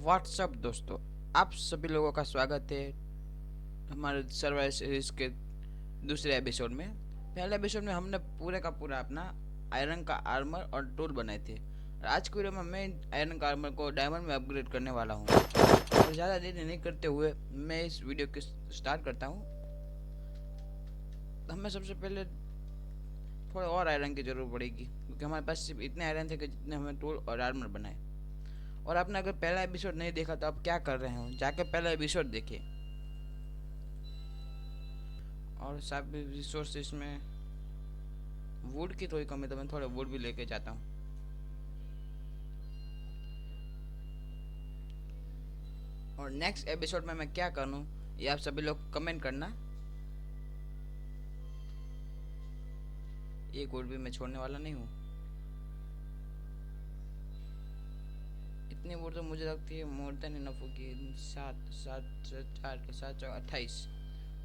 WhatsApp दोस्तों, आप सभी लोगों का स्वागत है हमारे सर्वाइवल सीरीज के दूसरे एपिसोड में। पहले एपिसोड में हमने पूरे का पूरा अपना आयरन का आर्मर और टूल बनाए थे। और आज की वीडियो में मैं आयरन का आर्मर को डायमंड में अपग्रेड करने वाला हूँ। और ज़्यादा देर नहीं करते हुए मैं इस वीडियो को स्टार्ट करता हूँ। हमें सबसे पहले थोड़ा और आयरन की ज़रूरत पड़ेगी, क्योंकि हमारे पास सिर्फ इतने आयरन थे कि जितने हमें टूल और आर्मर बनाए। और आपने अगर पहला एपिसोड नहीं देखा तो आप क्या कर रहे हो, जाके पहला एपिसोड देखिए। और सब रिसोर्सेस में वुड की थोड़ी कमी, तो मैं थोड़ा वुड भी लेके जाता हूँ। और नेक्स्ट एपिसोड में मैं क्या करूँ ये आप सभी लोग कमेंट करना। एक वुड भी मैं छोड़ने वाला नहीं हूँ। इतनी वुड तो मुझे लगती है मोर देन इनफ होगी। सात सात चार सात चौ 28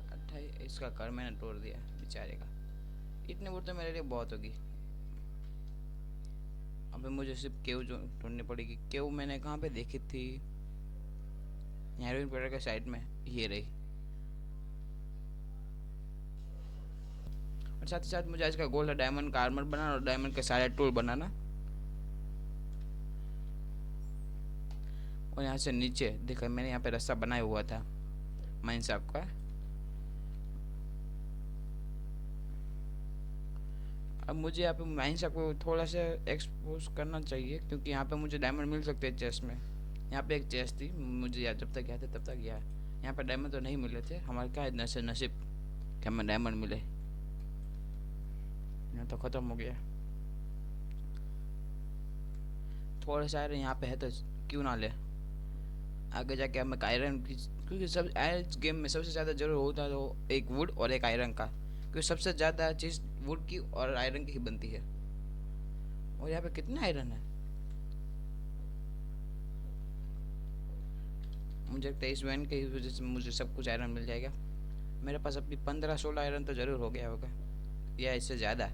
28 इसका घर मैंने तोड़ दिया बेचारे का। इतनी वुड तो मेरे लिए बहुत होगी। अबे मुझे सिर्फ केव जो ढूंढनी पड़ेगी। केव मैंने कहाँ पे देखी थी? हेरोइन पेड़ के साइड में ये रही। और साथ ही साथ मुझे आज का गोल है डायमंड का आर्मर बनाना और डायमंड के सारे टूल बनाना। और यहाँ से नीचे देखा मैंने यहाँ पे रास्ता बनाया हुआ था माइन साहब का। अब मुझे यहाँ पे माइन साहब को थोड़ा सा एक्सपोज करना चाहिए, क्योंकि यहाँ पे मुझे डायमंड मिल सकते हैं चेस्ट में। यहाँ पे एक चेस्ट थी, मुझे याद जब तक गया था तब तक गया। यहाँ पे डायमंड तो नहीं मिले थे, हमारे क्या नसीब कि हमें डायमंड मिले। यहाँ तो ख़त्म हो गया। थोड़ा सा आयरन यहाँ पे है तो क्यों ना ले। आगे जाके हमें आयरन की, क्योंकि सब इस गेम में सबसे ज़्यादा जरूर होता है तो एक वुड और एक आयरन का, क्योंकि सबसे ज़्यादा चीज़ वुड की और आयरन की ही बनती है। और यहाँ पे कितने आयरन है? मुझे लगता है इस वैन की वजह से मुझे सब कुछ आयरन मिल जाएगा। मेरे पास अभी 15-16 आयरन तो ज़रूर हो गया होगा, या इससे ज़्यादा।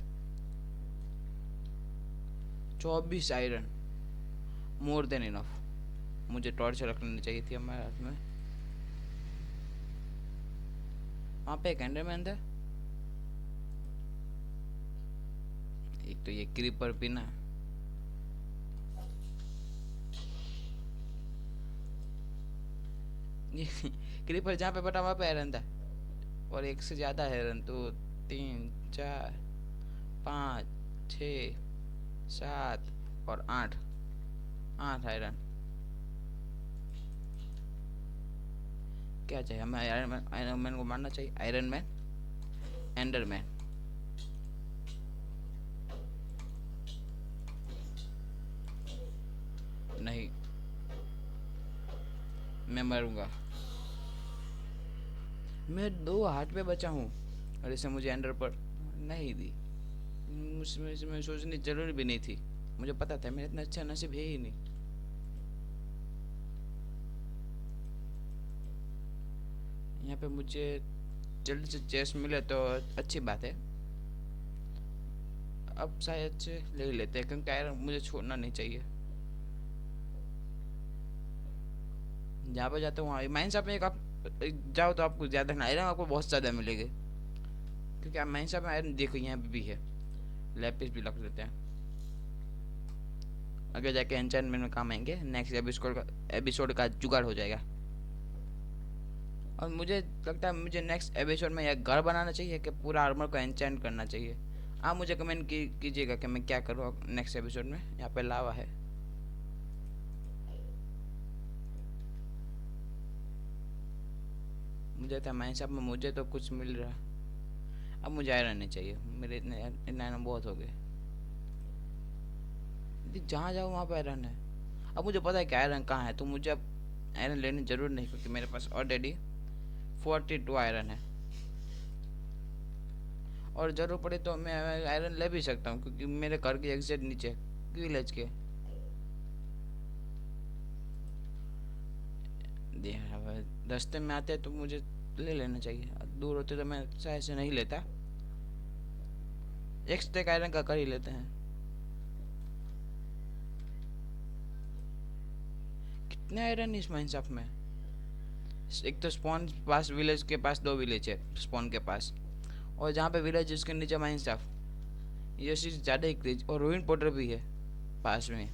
24 आयरन, मोर देन इनफ। मुझे टॉर्च रखनी चाहिए थी हमारे हाथ में। वहाँ पे एक एंडरमैन था। एक तो ये क्रीपर भी ना। क्रीपर जहाँ पे बटा वहाँ पे आयरन था। और एक से ज़्यादा आयरन, तो 3 4 5 6 7 और 8 8 आयरन। क्या चाहिए हमें? आयरन मैन को मारना चाहिए। Iron man, Enderman. नहीं, मैं मरूंगा। मैं 2 हाथ पे बचा हूँ और इसे मुझे एंडर पर नहीं दी। मुझमें सोचने की जरूरत भी नहीं थी। मुझे पता था मेरा इतना अच्छा नसीब है ही नहीं। यहाँ पे मुझे जल्दी से चेस्ट मिले तो अच्छी बात है। अब शायद से ले लेते हैं, क्योंकि आयरन मुझे छोड़ना नहीं चाहिए। जहाँ पे जाते हो वहाँ माइंस आप में एक आप जाओ तो आपको ज़्यादा आयरन आपको बहुत ज़्यादा मिलेगी, क्योंकि आप माइंस में आयरन देखो यहाँ पे भी है। लैपिस भी रख लेते हैं, आगे जाके एन्चेंटमेंट में काम आएंगे। नेक्स्ट एपिसोड का जुगाड़ हो जाएगा। और मुझे लगता है मुझे नेक्स्ट एपिसोड में यह घर बनाना चाहिए कि पूरा आर्मर को एन्चेंट करना चाहिए। आप मुझे कमेंट कीजिएगा कि मैं क्या करूँ नेक्स्ट एपिसोड में। यहाँ पे लावा है। मुझे था माइंड साहब में मुझे तो कुछ मिल रहा। अब मुझे आयरन नहीं चाहिए, मेरे इतने आयरन बहुत हो गए। जहाँ जाऊँ वहाँ पे आयरन है। अब मुझे पता है कि आयरन कहाँ है, तो मुझे अब आयरन लेने की जरूरत नहीं, क्योंकि मेरे पास ऑलरेडी 42 आयरन है। और ज़रूर पड़े तो मैं आयरन ले भी सकता हूँ, क्योंकि मेरे घर के एग्जैक्ट नीचे विलेज के रास्ते में आते हैं तो मुझे ले लेना चाहिए। दूर होते तो मैं शायद से नहीं लेता। एक स्टेक आयरन का कर ही लेते हैं। कितने आयरन इस माइनसाफ में? एक तो स्पॉन पास, विलेज के पास दो विलेज है स्पॉन के पास, और जहाँ पे विलेज उसके नीचे माइनसाफ, ये चीज़ ज़्यादा ही क्रेज। और रूइन पोर्टर भी है पास में।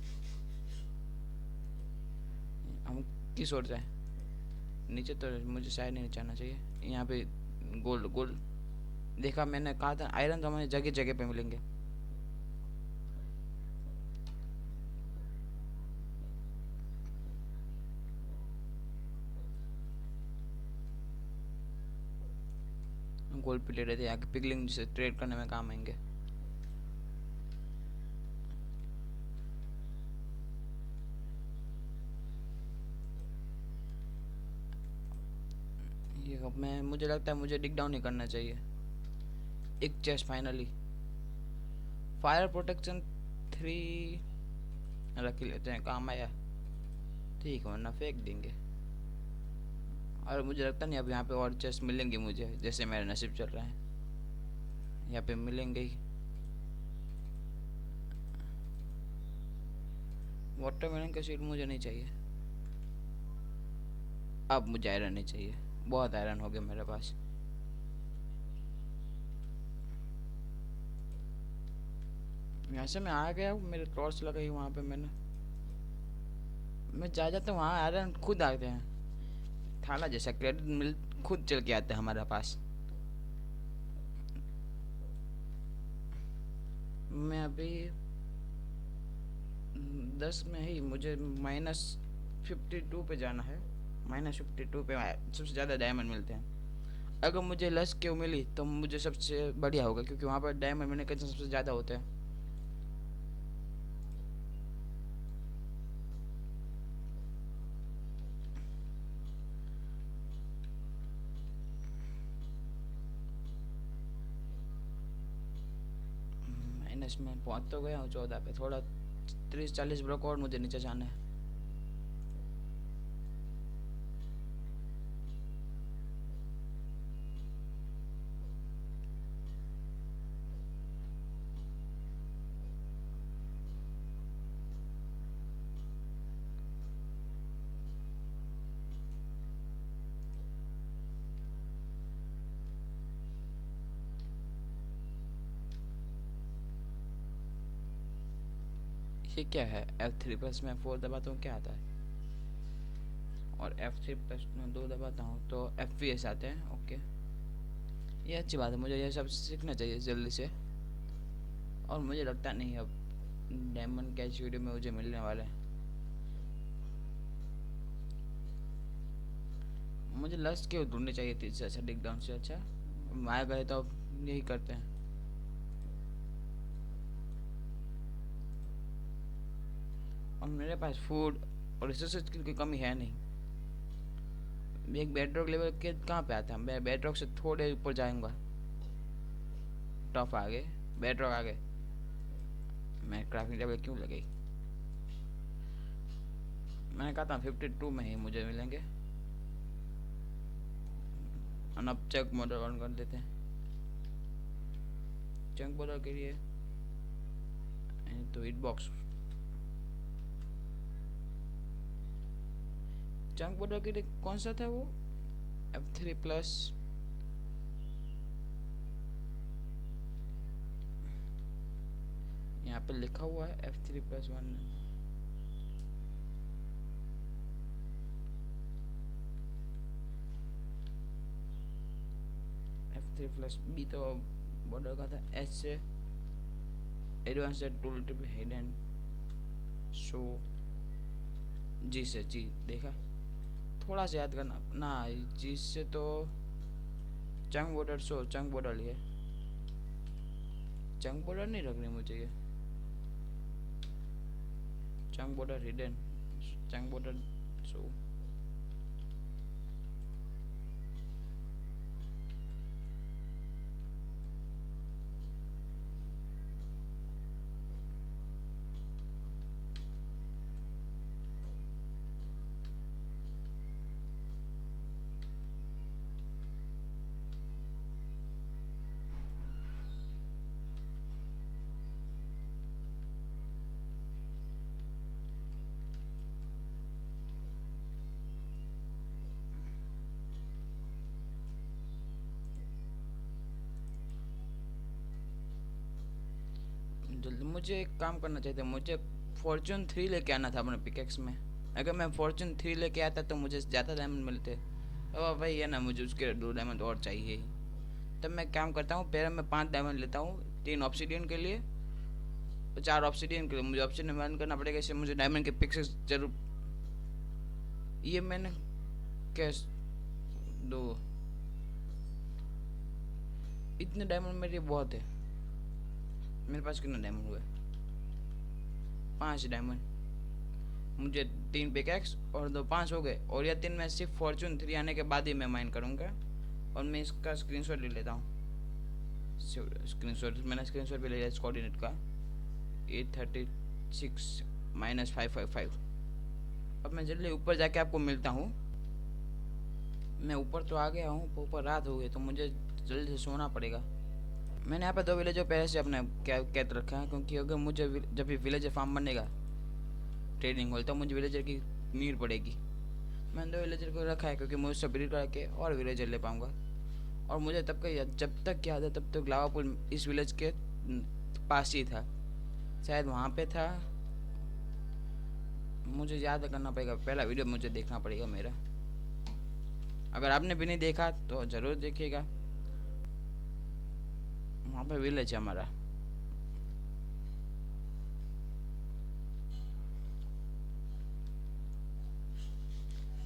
हम किस ओर जाए? नीचे तो मुझे शायद नहीं जाना चाहिए। यहाँ पे गोल्ड गोल्ड देखा मैंने, कहा था आयरन तो हमें जगह जगह पे मिलेंगे। गोल्ड प्लेट रहते आगे पिगलिंग से ट्रेड करने में काम आएंगे। ये अब मैं, मुझे लगता है मुझे डिग डाउन ही करना चाहिए। एक चेस्ट फाइनली। फायर प्रोटेक्शन 3 रख ही लेते हैं, काम आया। ठीक है, वरना फेंक देंगे। और मुझे लगता नहीं अब यहाँ पे और चेस्ट मिलेंगे मुझे, जैसे मेरा नसीब चल रहा है यहाँ पे मिलेंगे ही। वाटरमेलन का सीड मुझे नहीं चाहिए। अब मुझे आयरन नहीं चाहिए, बहुत आयरन हो गया मेरे पास। यहाँ से मैं आ गया हूँ, मेरे टॉर्च लगाई वहाँ पे मैंने। मैं जा जाता हूँ वहाँ, आयरन खुद आते हैं। थाला जैसा क्रेडिट मिल खुद चल के आते हैं हमारे पास। मैं अभी 10 में ही, मुझे -52 पे जाना है। -52 पे सबसे ज़्यादा डायमंड मिलते हैं। अगर मुझे लस क्यों मिली तो मुझे सबसे बढ़िया होगा, क्योंकि वहाँ पर डायमंड मिलने के सबसे ज़्यादा होते हैं। माइनस में पहुँच तो गया हूँ 14 पे, थोड़ा 30-40 ब्लॉक और मुझे नीचे जाना है। ये क्या है? F3 प्लस में 4 दबाता हूँ क्या आता है? और F3 प्लस में 2 दबाता हूँ तो FPS आते हैं। ओके, ये अच्छी बात है, मुझे ये सब सीखना चाहिए जल्दी से। और मुझे लगता नहीं अब डायमंड कैच वीडियो में मुझे मिलने वाले हैं। मुझे लस्ट क्यों ढूंढनी चाहिए थी इससे अच्छा, डिग डाउन से अच्छा। आ गए तो अब यही करते हैं। और मेरे पास फूड और रिसोर्सेज की कोई कमी है नहीं। एक बेडरॉक लेवल के कहाँ पे आता है? मैं बेडरॉक से थोड़े ऊपर जाऊंगा। टॉप आगे, बेडरॉक आगे। मैं क्राफ्टिंग टेबल क्यों लगाई? मैंने कहा था 52 में ही मुझे मिलेंगे। अब चेक मॉडल ऑन कर देते हैं। चंक मॉडल के लिए तो हिट बॉक्स। चंक मॉडल के लिए कौन सा था वो? F3 plus. यहाँ पे लिखा हुआ है F3+1। F3+B तो बॉर्डर का था। एच से advanced tool tip hidden show. G से, जी देखा, थोड़ा सा याद करना ना। जी से तो chunk border show, chunk border लिए। चंक बॉर्डर नहीं रखनी मुझे ये। Chunk border hidden, chunk border show. जल्दी मुझे एक काम करना चाहिए था, मुझे फॉर्चून 3 लेके आना था अपने पिकेक्स में। अगर मैं फॉर्चून 3 लेके आता तो मुझे ज़्यादा डायमंड मिलते। अब भाई है ना, मुझे उसके 2 डायमंड और चाहिए। तब मैं काम करता हूँ, पहले मैं 5 डायमंड लेता हूँ, 3 ऑब्सीडियन के लिए, 4 ऑब्सीडियन के लिए। मुझे ऑब्सीडियन बर्न करना पड़ेगा, इससे मुझे डायमंड के पिक्सेस जरूर। ये मैंने कैश दो, इतने डायमंड मेरे बहुत है। मेरे पास कितना डायमंड हुआ? 5 डायमंड। मुझे 3 पिकैक्स और 2, 5 हो गए। और यह 3 मैं सिर्फ फॉर्चून 3 आने के बाद ही मैं माइन करूँगा। और मैं इसका स्क्रीनशॉट ले लेता हूँ। स्क्रीनशॉट मैंने स्क्रीनशॉट भी ले लिया इस कोऑर्डिनेट का, 836 -555। अब मैं जल्दी ऊपर जाके आपको मिलता हूँ। मैं ऊपर तो आ गया हूँ, ऊपर रात हो गई तो मुझे जल्दी से सोना पड़ेगा। मैंने यहाँ पे 2 विलेजर पहले से अपने कैद रखा है, क्योंकि अगर मुझे जब भी विलेजर फार्म बनेगा ट्रेडिंग हॉल, तो मुझे विलेजर की नीड पड़ेगी। मैंने 2 विलेजर को रखा है क्योंकि मैं उससे ब्रीड करके और विलेजर ले पाऊँगा। और मुझे तब का जब तक याद है तब तक लावापुर इस विलेज के पास ही था, शायद वहाँ पे था। मुझे याद करना पड़ेगा, पहला वीडियो मुझे देखना पड़ेगा मेरा। अगर आपने भी नहीं देखा तो ज़रूर देखिएगा। वहाँ पे विलेज है हमारा।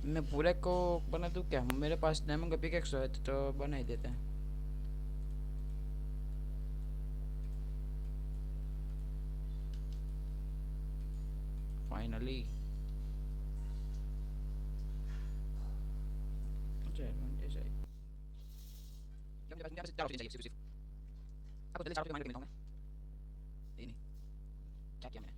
मैं पूरे को बना दूँ क्या? मेरे पास डायमंड का पिकेक्स है तो बना ही देते हैं। फाइनली चार ऑप्शन चाहिए सिर्फ। आपको जल्दी 4 ऑप्शन माइंड करके मिलता हूँ मैं। ये नहीं, क्या किया मैंने?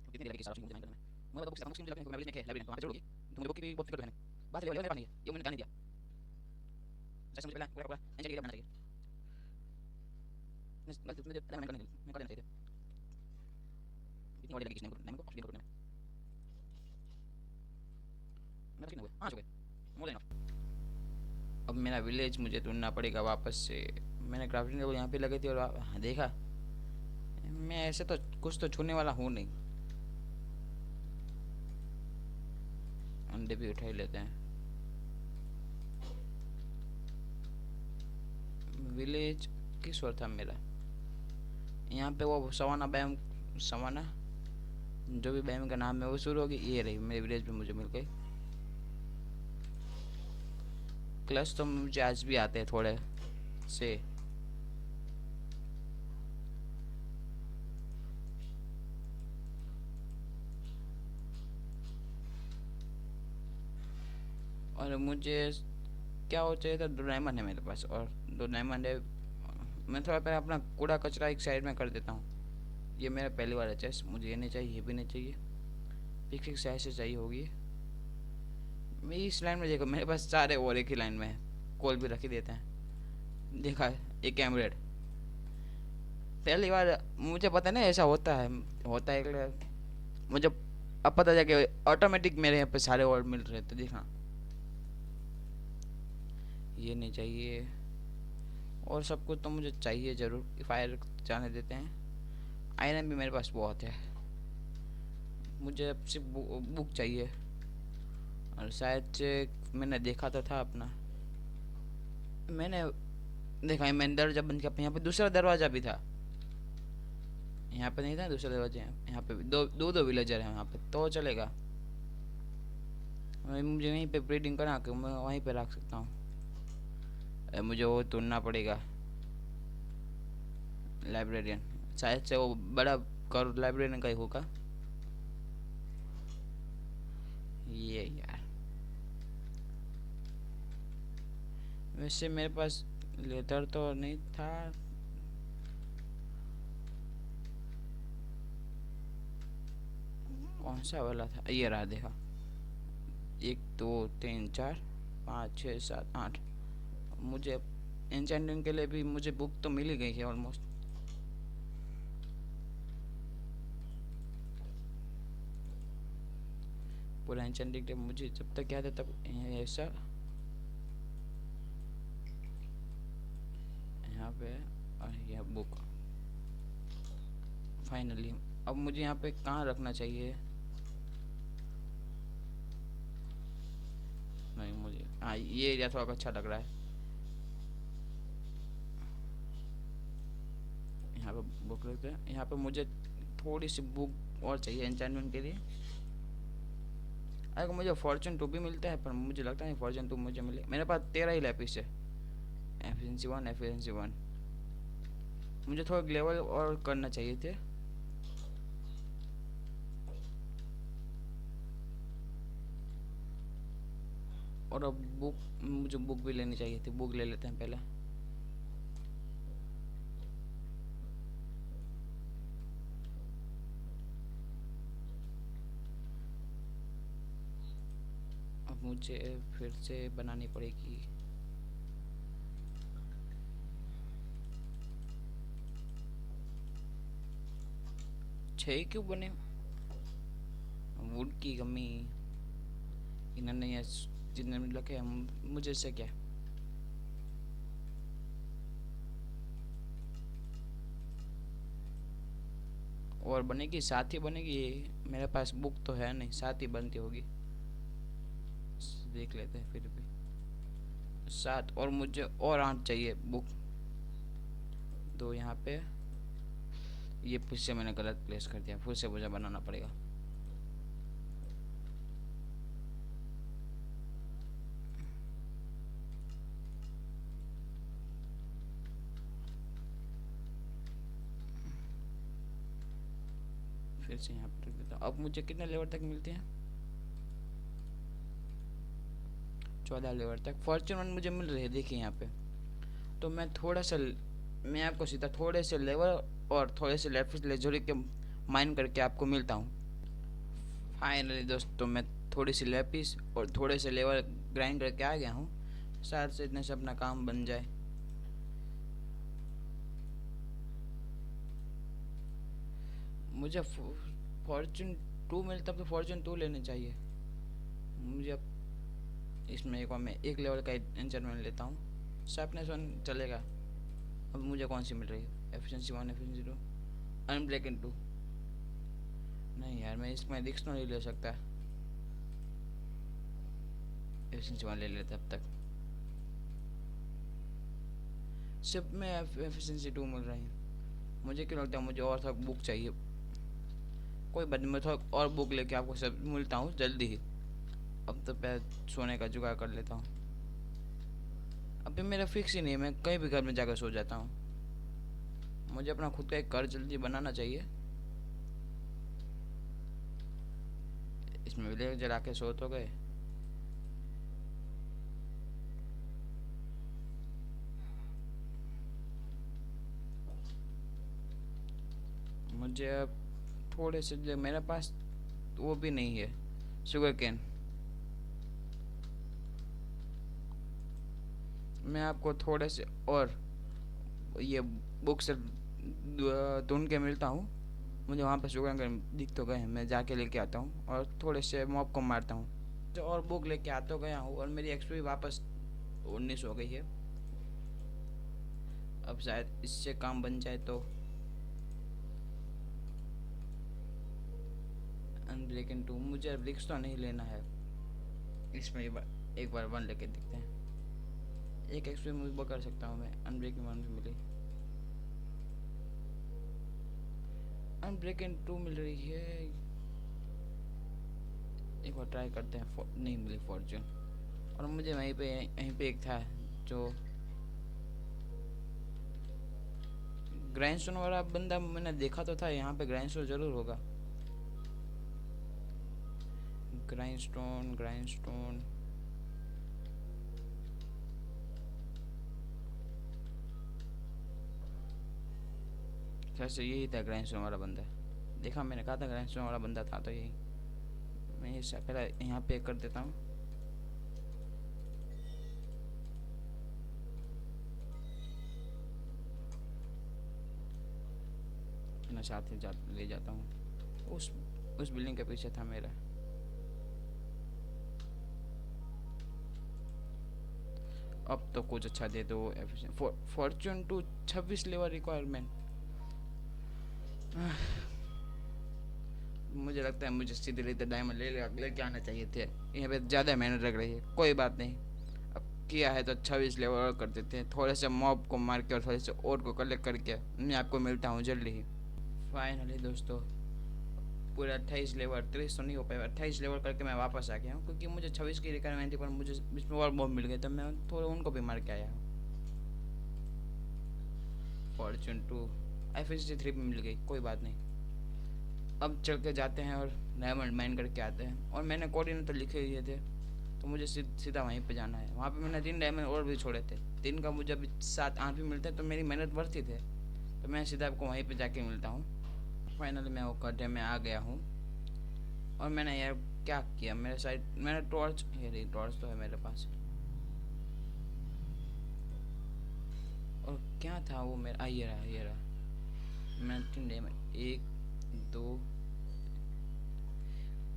कितनी देर लगी 4 ऑप्शन मुझे माइंड करने में? मुझे बुक से मुझे लगता है मैं विलेज में लाइब्रेरी में वहाँ पे जरूर होगी। तो मुझे बुक की भी बहुत फिक्र है। बात ले लेने नहीं है, ये मैंने गाने दिया। जैसे मुझे पहला पूरा पूरा एंजल एरिया बनाना चाहिए। मैं गलती मुझे मैंने करने मैं कर देना चाहिए। इतनी बड़ी लगी किसने को? नहीं को ऑप्शन करने में। मैं कितने हुए? 5 हो गए। More than enough. अब मेरा विलेज मुझे ढूंढना पड़ेगा वापस से। मैंने क्राफ्टिंग टेबल यहाँ पे लगी थी और हाँ, देखा। मैं ऐसे तो कुछ तो छूने वाला हूँ नहीं। अंडे भी उठा ही लेते हैं। विलेज किस ओर था मेरा? यहाँ पे वो सवाना बैम, सवाना जो भी बैम का नाम है वो शुरू होगी। ये रही मेरे विलेज में, मुझे मिल गई। क्लच तो मुझे आज भी आते हैं थोड़े से। और मुझे क्या हो चाहिए था? 2 डायमंड है मेरे पास और 2 डायमंड है। मैं थोड़ा पहले अपना कूड़ा कचरा एक साइड में कर देता हूँ। ये मेरा पहली बार है चेस्ट, मुझे ये नहीं चाहिए, ये भी नहीं चाहिए। एक साइड से चाहिए होगी। मेरी इस लाइन में देखो, मेरे पास 4 है और एक ही लाइन में है। कोल भी रख ही देते हैं। देखा एक एमरेड। पहली बार मुझे पता नहीं ऐसा होता है, होता है मुझे अब पता चला कि ऑटोमेटिक मेरे यहाँ पे सारे और मिल रहे थे। देखा, ये नहीं चाहिए और सब कुछ तो मुझे चाहिए ज़रूर। फायर जाने देते हैं। आयरन भी मेरे पास बहुत है। मुझे अब सिर्फ बुक चाहिए। और शायद से मैंने देखा तो था अपना, मैंने देखा है, मैंने दरवाजा बंद किया। यहाँ पे दूसरा दरवाज़ा भी था। यहाँ पे नहीं था दूसरा दरवाजा। यहाँ पे दो विलेजर हैं यहाँ पे, तो चलेगा। मुझे वहीं पे ब्रीडिंग करा के मैं वहीं पे रख सकता हूँ। मुझे वो ढूंढना पड़ेगा, लाइब्रेरियन। शायद से वो बड़ा कर लाइब्रेरियन का ही होगा ये यार। वैसे मेरे पास लेदर तो नहीं था। कौन सा वाला था? ये रहा, देखा। 1 2 3 4 5 6 7 8। मुझे एन्चेंटिंग के लिए भी मुझे बुक तो मिल ही गई है ऑलमोस्ट। पूरा एन्चेंटिंग मुझे जब तक याद है तब ऐसा। पे है और यह बुक। फाइनली अब मुझे यहाँ पे कहाँ रखना चाहिए? नहीं, मुझे हाँ ये एरिया थोड़ा अच्छा लग रहा है। यहाँ पे बुक रखते हैं। यहाँ पे मुझे थोड़ी सी बुक और चाहिए एन्चेंटमेंट के लिए। अगर मुझे फॉर्चून 2 भी मिलता है, पर मुझे लगता नहीं फॉर्चून 2 मुझे मिले। मेरे पास 13 ही लैपिस है। Efficiency 1, efficiency 1। मुझे थोड़ा लेवल और करना चाहिए थे। और अब बुक, मुझे बुक भी लेनी चाहिए थी। बुक ले लेते हैं पहले। अब मुझे फिर से बनानी पड़ेगी। छः क्यों बने? वुड की कमी। इन्होंने ये जितने में लगे मुझे से क्या? और बनेगी, साथ ही बनेगी। मेरे पास बुक तो है नहीं, साथ ही बनती होगी। देख लेते हैं फिर भी। 7 और मुझे और 8 चाहिए बुक। 2 यहाँ पे। ये फिर से मैंने गलत प्लेस कर दिया, फिर से मुझे बनाना पड़ेगा। फिर से यहाँ पर रख देता हूँ। अब मुझे कितने लेवल तक मिलते हैं? 14 लेवल तक फॉर्चून 1 मुझे मिल रही है, देखिए यहाँ पे। तो मैं थोड़ा सा, मैं आपको सीधा थोड़े से लेवल और थोड़े से लेफ्ट लेजोरी के माइन करके आपको मिलता हूँ। फाइनली दोस्तों, मैं थोड़ी सी लेपिस और थोड़े से लेवल ग्राइंड करके आ गया हूँ। शायद से इतने से अपना काम बन जाए। मुझे फॉर्चून 2 मिलता तो फॉर्चून 2 लेने चाहिए मुझे। अब इसमें एक और मैं एक लेवल का एंचेंटमेंट लेता हूँ। शार्पनेस 1 चलेगा। अब मुझे कौन सी मिल रही है? Efficiency 1, efficiency 2, unbreaking 2। नहीं यार, मैं इसमें रिस्क नहीं ले सकता। एफिशिएंसी 1 ले लेते अब तक। सिर्फ में एफिशिएंसी 2 मिल रही है। मुझे क्यों लगता है मुझे और थोड़ा बुक चाहिए। कोई बात नहीं, मैं थोड़ा और बुक लेके आपको सब मिलता हूँ जल्दी ही। अब तो मैं सोने का जुगाड़ कर लेता हूँ। अभी मेरा फिक्स ही नहीं है, मैं कहीं भी घर में जाकर सो जाता हूँ। मुझे अपना खुद का एक घर जल्दी बनाना चाहिए। इसमें विलेज जला के सो तो गए। मुझे अब थोड़े से जो मेरे पास वो भी नहीं है, शुगर केन। मैं आपको थोड़े से और ये बुक से ढूंढ के मिलता हूँ। मुझे वहाँ पे शुगर केन दिख तो गए हैं, मैं जाके लेके आता हूँ और थोड़े से मॉब को मारता हूँ। तो और बुक लेके आ तो गया हूँ और मेरी एक्सपी वापस 19 हो गई है। अब शायद इससे काम बन जाए तो। अनब्रेकिंग 2 मुझे रिक्स तो नहीं लेना है। इसमें एक बार 1 लेके देखते हैं। एक एक्सपी मूव कर सकता हूँ मैं। अनब्रेकिंग 1 भी मिली। अनब्रेकिंग 2 मिल रही है। एक बार ट्राई करते हैं। नहीं मिली फॉर्चून। और मुझे यहीं पे एक था जो ग्राइंडस्टोन वाला बंदा मैंने देखा तो था। यहाँ पे ग्राइंडस्टोन जरूर होगा। ग्राइंडस्टोन, ग्राइंडस्टोन। वैसे यही था ग्राइंडस्टोन वाला बंदा। देखा, मैंने कहा था ग्राइंडस्टोन वाला बंदा था तो यही। मैं ये पहले यहाँ पे कर देता हूँ। मैं साथ ही ले जाता हूँ। उस बिल्डिंग के पीछे था मेरा। अब तो कुछ अच्छा दे दो। Fortune two 26 level requirement. मुझे लगता है मुझे सीधे रीते डायमंड लेके आना चाहिए थे। यहाँ पे ज़्यादा मेहनत लग रही है, कोई बात नहीं। अब किया है तो 26 लेवल और कर देते हैं। थोड़े से मॉब को मार के और थोड़े से और को कलेक्ट करके मैं आपको मिलता हूँ जल्दी ही। फाइनली दोस्तों, पूरा 28 लेवल, 30 तो नहीं हो पाएगा, 28 लेवल करके मैं वापस आ गया हूँ, क्योंकि मुझे 26 की रिक्वायरमेंट थी, पर मुझे इसमें और मॉब मिल गए तो मैं थोड़े उनको भी मार के आया हूँ। फॉर्चून 2 एफिशिएंसी 3 मिल गई, कोई बात नहीं। अब चल के जाते हैं और डायमंड माइन करके आते हैं। और मैंने कोऑर्डिनेटर लिखे हुए थे, तो मुझे सीधा वहीं पे जाना है। वहाँ पे मैंने 3 डायमंड और भी छोड़े थे, 3 का मुझे अभी 7-8 भी मिलते हैं, तो मेरी मेहनत बढ़ती थे। तो मैं सीधा आपको वहीं पे जाके मिलता हूँ। फाइनली मैं वो गड्ढे में आ गया हूँ। और मैंने यार क्या किया, मेरे साइड मैंने टॉर्च, ये रही टॉर्च तो है मेरे पास। और क्या था वो मेरा, ये रहा ये रहा। मैंने 3 डायमंड, 1 2,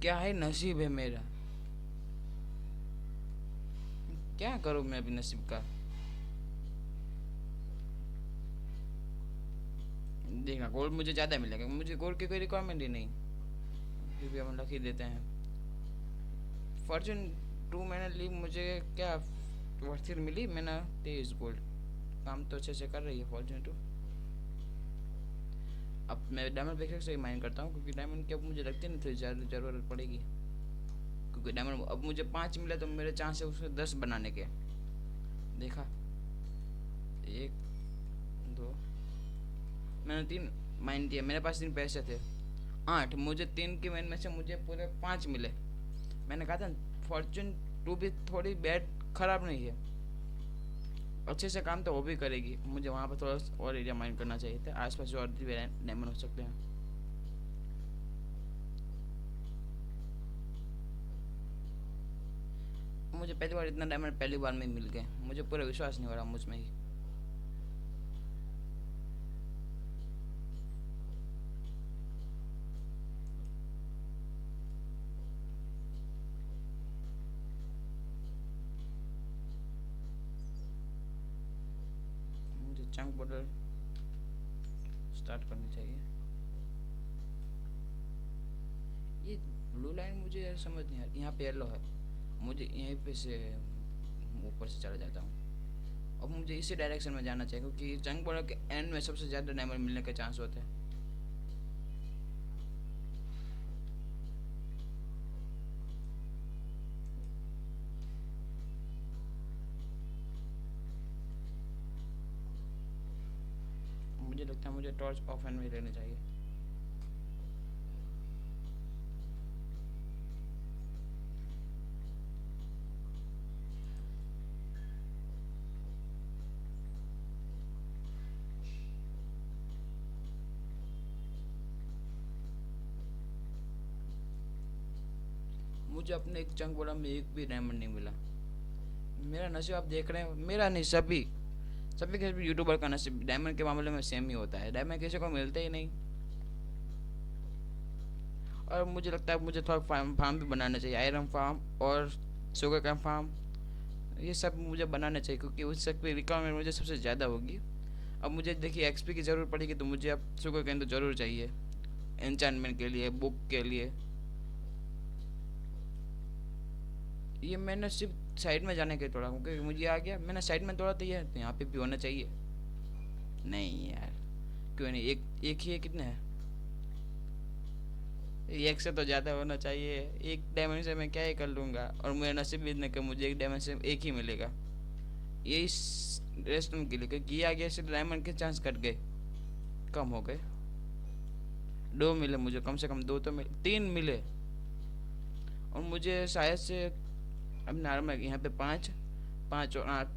क्या है नसीब है मेरा, क्या करूँ मैं अभी नसीब का। देखना गोल्ड मुझे ज़्यादा मिलेगा, मुझे गोल्ड की कोई रिक्वायरमेंट ही नहीं, फिर भी हम लकी देते हैं। फॉर्चून 2 मैंने ली, मुझे क्या वर्थिर मिली, मैंने 23 गोल्ड। काम तो अच्छे से कर रही है फॉर्चून 2। अब मैं डायमंड पिकैक्स से ही माइन करता हूँ, क्योंकि डायमंड की अब मुझे लगती नहीं थी ज़्यादा ज़रूरत पड़ेगी। क्योंकि डायमंड अब मुझे 5 मिले तो मेरे चांस है उसको 10 बनाने के। देखा, 1 2, मैंने 3 माइन दिए, मेरे पास 3 पैसे थे। 8, मुझे 3 की माइन में से मुझे पूरे 5 मिले। मैंने कहा था फॉर्चून 2 भी थोड़ी बैड खराब नहीं है, अच्छे से काम तो वो भी करेगी। मुझे वहाँ पर थोड़ा और एरिया माइन करना चाहिए था, आसपास जो और भी डायमंड हो सकते हैं। मुझे पहली बार इतना डायमंड पहली बार में मिल गए, मुझे पूरा विश्वास नहीं हो रहा मुझ में ही। मुझे चंक बॉर्डर स्टार्ट करनी चाहिए। ये ब्लू लाइन मुझे समझ नहीं आ रही, यहाँ पे येलो है, मुझे यहीं पे से ऊपर से चला जाता हूँ। अब मुझे इसी डायरेक्शन में जाना चाहिए, क्योंकि चंक बॉर्डर के एंड में सबसे ज़्यादा डायमंड मिलने के चांस होते हैं। मुझे लगता है मुझे टॉर्च ऑफ एंड में लेनी चाहिए। मुझे अपने एक चंक बॉर्डर में एक भी डायमंड नहीं मिला। मेरा नसीब आप देख रहे हैं, मेरा नहीं, सभी सभी के यूट्यूबर का नसीब डायमंड के मामले में सेम ही होता है, डायमंड किसी को मिलते ही नहीं। और मुझे लगता है मुझे थोड़ा फार्म भी बनाना चाहिए, आयरन फार्म और शुगर कैन फार्म, ये सब मुझे बनाना चाहिए, क्योंकि उस सब की रिक्वायरमेंट मुझे सबसे ज़्यादा होगी। अब मुझे देखिए एक्सपी की ज़रूरत पड़ेगी, तो मुझे अब शुगर कैन तो ज़रूर चाहिए एन्चेंटमेंट के लिए, बुक के लिए। ये मैंने सिर्फ साइड में जाने के तोड़ा, क्योंकि मुझे आ गया, मैंने साइड में तोड़ा तो ये तो यहाँ पे भी होना चाहिए। नहीं यार, क्यों नहीं, एक एक ही है, कितने हैं, एक से तो ज़्यादा होना चाहिए। एक डायमंड से मैं क्या ही कर लूँगा, और मेरा नसीब भी इतने कि मुझे एक डायमंड से एक ही मिलेगा। यही रेस्टोरेंट के लिए, क्योंकि ये आ गया इससे डायमंड के चांस कट गए, कम हो गए। 2 मिले मुझे, कम से कम 2 तो मिले, 3 मिले। और मुझे शायद से अब नॉर्मल यहाँ पे 5, 5 और 8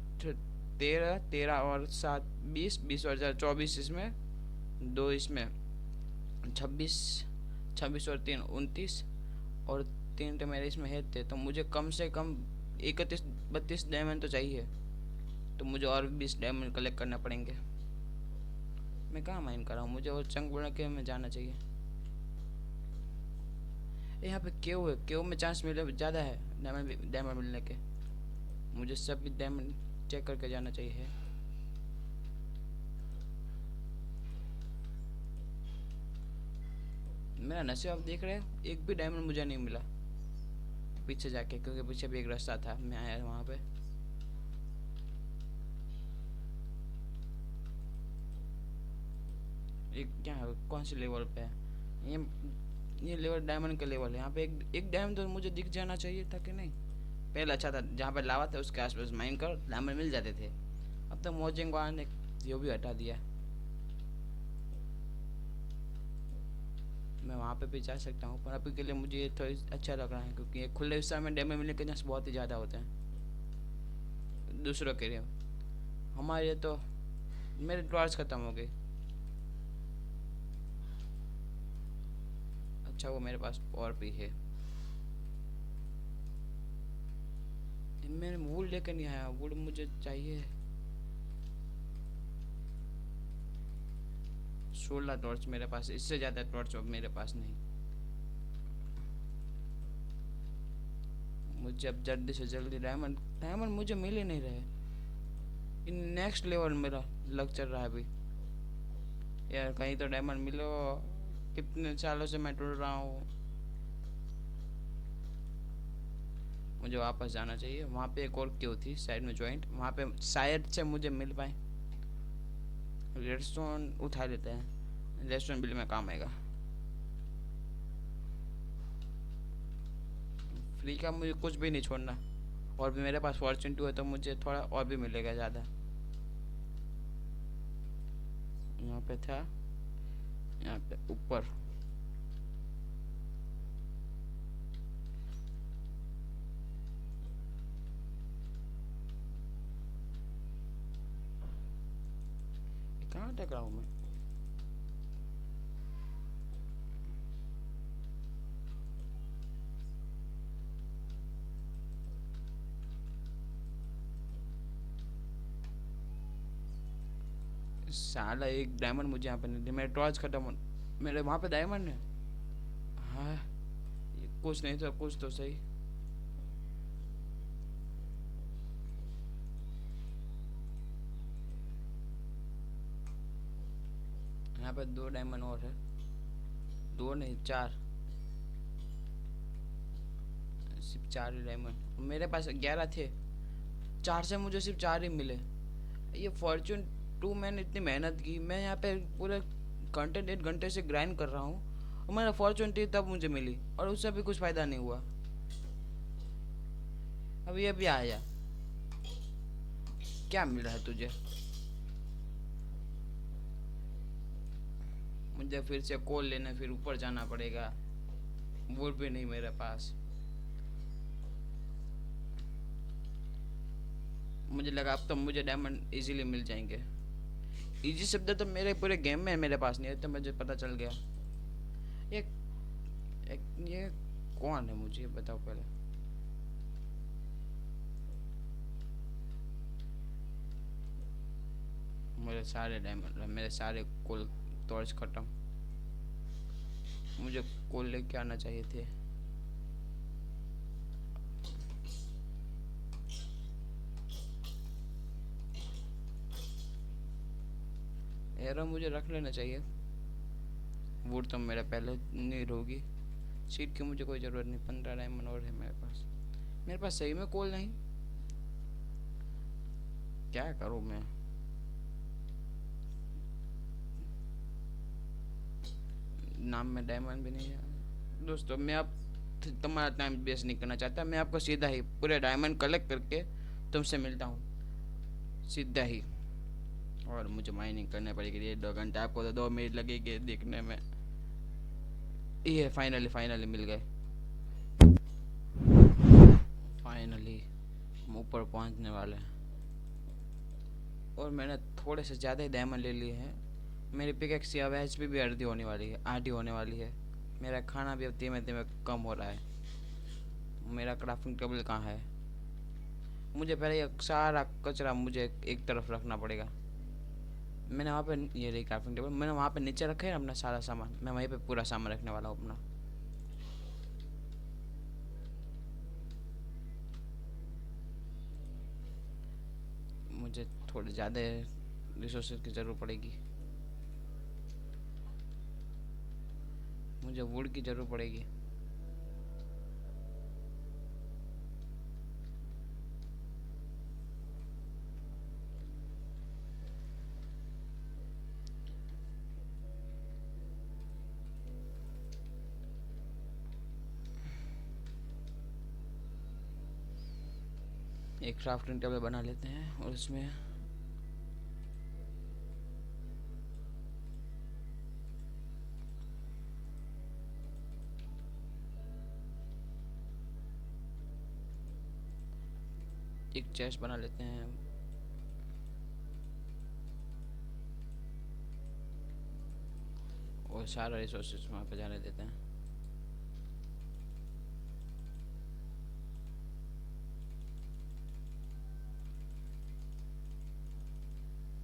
13, 13 और 7 20, 20 और 24 इसमें, 2 इसमें, 26, 26 और 3 29, और 3 तो मेरे इसमें है थे, तो मुझे कम से कम 31 32 डायमंड तो चाहिए। तो मुझे और 20 डायमंड कलेक्ट करना पड़ेंगे। मैं कहाँ माइन कर रहा हूँ, मुझे और चंक बना के में जाना चाहिए। यहाँ पे केव है, केव में चांस मिले ज़्यादा है डायमंड मिलने के। मुझे सब डायमंड चेक करके जाना चाहिए। मेरा नसीब आप देख रहे हैं, एक भी डायमंड मुझे नहीं मिला पीछे जाके, क्योंकि पीछे भी एक रास्ता था, मैं आया वहाँ पे। एक क्या है, कौन सी लेवल पे है ये लेवल डायमंड का लेवल है। यहाँ पे एक एक डायमंड तो मुझे दिख जाना चाहिए था कि नहीं। पहले अच्छा था, जहाँ पे लावा था उसके आसपास माइन कर डायमंड मिल जाते थे। अब तो मोजिंग ने ये भी हटा दिया। मैं वहाँ पे भी जा सकता हूँ, पर अभी के लिए मुझे ये थोड़ी अच्छा लग रहा है, क्योंकि ये खुले हिस्सा में डैमेज मिलने के चांस बहुत ही ज़्यादा होते हैं दूसरों के लिए। हमारे तो मेरे टॉर्च ख़त्म हो गई। अच्छा वो मेरे पास और भी है। मैंने वुड लेकर नहीं आया, वुड मुझे चाहिए। 16 टॉर्च मेरे पास, इससे ज़्यादा टॉर्च अब मेरे पास नहीं। मुझे अब जल्दी से जल्दी डायमंड डायमंड मुझे मिल ही नहीं रहे। नेक्स्ट लेवल मेरा लग चल रहा है अभी। यार कहीं तो डायमंड मिलो, कितने सालों से मैं ढूंढ रहा हूँ। मुझे वापस जाना चाहिए, वहाँ पे एक और क्यों थी साइड में जॉइंट, वहाँ पे शायद से मुझे मिल पाए। रेडस्टोन उठा लेते हैं, रेडस्टोन बिल में काम आएगा। फ्री का मुझे कुछ भी नहीं छोड़ना। और भी मेरे पास फॉर्चून 2 है तो मुझे थोड़ा और भी मिलेगा ज़्यादा। यहाँ पे था, यहाँ पे ऊपर। कहाँ टकरा हूँ मैं? साला एक डायमंड मुझे यहाँ पे नहीं दिया, मेरे टॉर्च खत्म। मेरे वहाँ पे डायमंड है। हाँ कुछ नहीं तो कुछ तो सही। यहाँ पे 2 डायमंड और है, 2 नहीं 4, सिर्फ 4 ही डायमंड मेरे पास। 11 थे, 4 से मुझे सिर्फ 4 ही मिले। ये फॉर्चून 2 मैंने इतनी मेहनत की, मैं यहाँ पे पूरे घंटे 1.5 घंटे से ग्राइंड कर रहा हूँ, और मैंने फॉर्चून 2 तब मुझे मिली, और उससे भी कुछ फ़ायदा नहीं हुआ। अब ये भी आया, क्या मिल रहा है तुझे? मुझे फिर से कॉल लेने फिर ऊपर जाना पड़ेगा, वो भी नहीं मेरे पास। मुझे लगा अब तो मुझे डायमंड इजीली मिल जाएंगे। इजी शब्द तो मेरे पूरे गेम में मेरे पास नहीं है, तो मुझे पता चल गया। ये ये कौन है मुझे बताओ पहले। मेरे सारे डायमंड, मेरे सारे कुल टॉर्च खत्म। मुझे कुल लेके आना चाहिए थे। एरो मुझे रख लेना चाहिए, वुड तो मेरा पहले नहीं होगी। सीट की मुझे कोई ज़रूरत नहीं, 15 डायमंड और है मेरे पास। मेरे पास सही में कोल नहीं, क्या करूँ मैं? नाम में डायमंड भी नहीं है। दोस्तों मैं अब तुम्हारा टाइम वेस्ट नहीं करना चाहता, मैं आपको सीधा ही पूरे डायमंड कलेक्ट करके तुमसे मिलता हूँ सीधा ही। और मुझे माइनिंग करने पड़ेगी 1-2 घंटे, आपको तो 2 मिनट लगेंगे देखने में। ये फाइनली फाइनली मिल गए, फाइनली हम ऊपर पहुंचने वाले हैं। और मैंने थोड़े से ज़्यादा ही डायमंड ले लिए हैं। मेरी पिकेक्स अब एचपी भी आधी होने वाली है। मेरा खाना भी अब धीमे धीमे कम हो रहा है। मेरा क्राफ्टिंग टेबल कहाँ है? मुझे पहले ये सारा कचरा मुझे एक तरफ रखना पड़ेगा। मैंने वहाँ पे ये रही क्राफ्टिंग टेबल, मैंने वहाँ पे नीचे रखे है अपना सारा सामान, मैं वहीं पे पूरा सामान रखने वाला हूँ अपना। मुझे थोड़ी ज़्यादा रिसोर्सेज की ज़रूरत पड़ेगी। मुझे वुड की ज़रूरत पड़ेगी। एक क्राफ्टिंग टेबल बना लेते हैं और उसमें एक चेस्ट बना लेते हैं और सारा रिसोर्सेज वहाँ पे जाने देते हैं।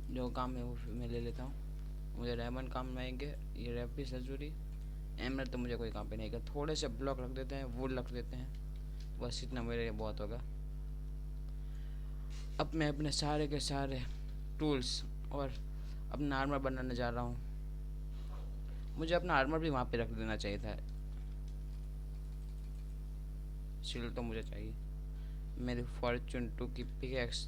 जो काम है वो मैं ले लेता हूँ। मुझे डायमंड काम में आएंगे, ये रेपिस हजूरी एमरल्ड तो मुझे कोई काम पे नहीं आएगा। थोड़े से ब्लॉक रख देते हैं, वुड रख देते हैं, बस इतना मेरे लिए बहुत होगा। अब मैं अपने सारे के सारे टूल्स और अपना आर्मर बनाने जा रहा हूँ। मुझे अपना आर्मर भी वहाँ पे रख देना चाहिए था। शील्ड तो मुझे चाहिए। मेरी फॉर्चून 2 की पिकैक्स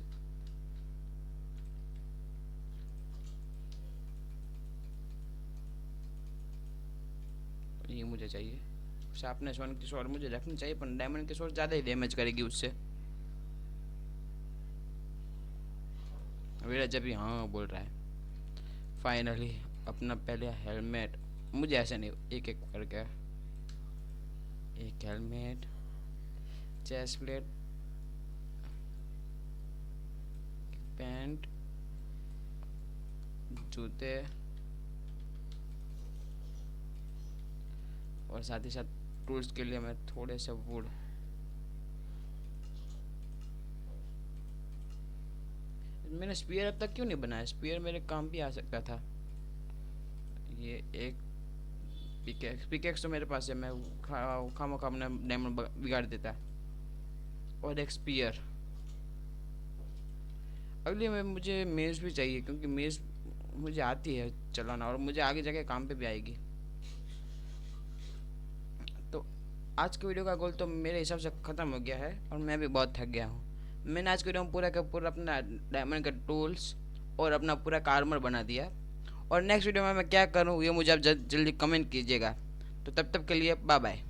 ये मुझे चाहिए। शार्पनेस 1 की शॉट मुझे रखनी चाहिए, पर डायमंड की शॉट ज़्यादा ही डैमेज करेगी उससे। मेरा जब भी हाँ बोल रहा है। फाइनली अपना पहले हेलमेट, मुझे ऐसे नहीं, एक एक करके एक हेलमेट, चेस्ट प्लेट, पैंट, जूते और साथ ही साथ टूल्स के लिए मैं थोड़े से वुड। मैंने स्पीयर अब तक क्यों नहीं बनाया? स्पीयर मेरे काम भी आ सकता था। ये एक पिकेक्स तो मेरे पास है, मैं खामा अपना डायमंड बिगाड़ देता। और एक स्पीयर। अगले में मुझे मेज़ भी चाहिए, क्योंकि मेज़ मुझे आती है चलाना और मुझे आगे जाके काम पे भी आएगी। तो आज के वीडियो का गोल तो मेरे हिसाब से ख़त्म हो गया है और मैं भी बहुत थक गया हूँ। मैंने आज के वीडियो में पूरा का पूरा अपना डायमंड का टूल्स और अपना पूरा आर्मर बना दिया। और नेक्स्ट वीडियो में मैं क्या करूँ ये मुझे आप जल्दी कमेंट कीजिएगा। तो तब तक के लिए बाय बाय।